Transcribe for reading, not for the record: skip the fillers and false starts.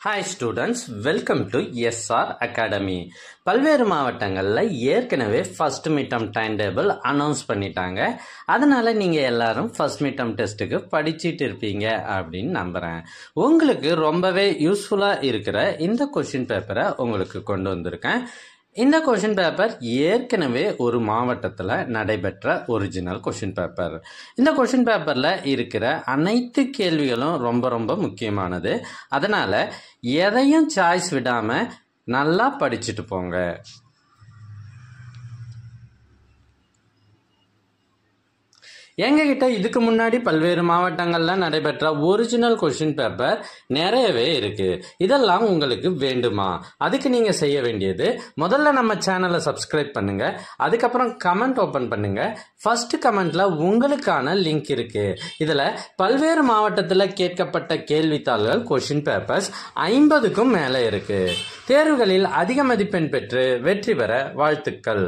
Hi students, welcome to SR Academy. பல்வேறு மாவட்டங்கள்ல ஏற்கனவே first midterm time table announce பண்ணிட்டாங்க. அதனால நீங்க எல்லாரும் ஃபர்ஸ்ட் மிட்டம் டெஸ்ட்டுக்கு படிச்சிட்டு இருப்பீங்க அப்படின்னு நம்புறேன். உங்களுக்கு ரொம்பவே யூஸ்ஃபுல்லா இருக்கிற இந்த கொஸ்டின் பேப்பரை உங்களுக்கு கொண்டு வந்திருக்கேன். இந்த கொஸ்டின் பேப்பர் ஏற்கனவே ஒரு மாவட்டத்தில் நடைபெற்ற ஒரிஜினல் கொஸ்டின் பேப்பர். இந்த கொஸ்டின் பேப்பரில் இருக்கிற அனைத்து கேள்விகளும் ரொம்ப ரொம்ப முக்கியமானது. அதனால் எதையும் சாய்ஸ் விடாமல் நல்லா படிச்சுட்டு போங்க. எங்ககிட்ட இதுக்கு முன்னாடி பல்வேறு மாவட்டங்கள்ல நடைபெற்ற ஒரிஜினல் கொஸ்டின் பேப்பர் நிறையவே இருக்கு. இதெல்லாம் உங்களுக்கு வேண்டுமா? அதுக்கு நீங்க செய்ய வேண்டியது, முதல்ல நம்ம சேனலை சப்ஸ்கிரைப் பண்ணுங்க. அதுக்கப்புறம் கமெண்ட் ஓபன் பண்ணுங்க. ஃபர்ஸ்ட் கமெண்ட்ல உங்களுக்கான லிங்க் இருக்கு. இதுல பல்வேறு மாவட்டத்துல கேட்கப்பட்ட கேள்வித்தாள்கள் கொஸ்டின் பேப்பர்ஸ் 50க்கும் மேல இருக்கு. தேர்வுகளில் அதிக மதிப்பெண் பெற்று வெற்றி பெற வாழ்த்துக்கள்.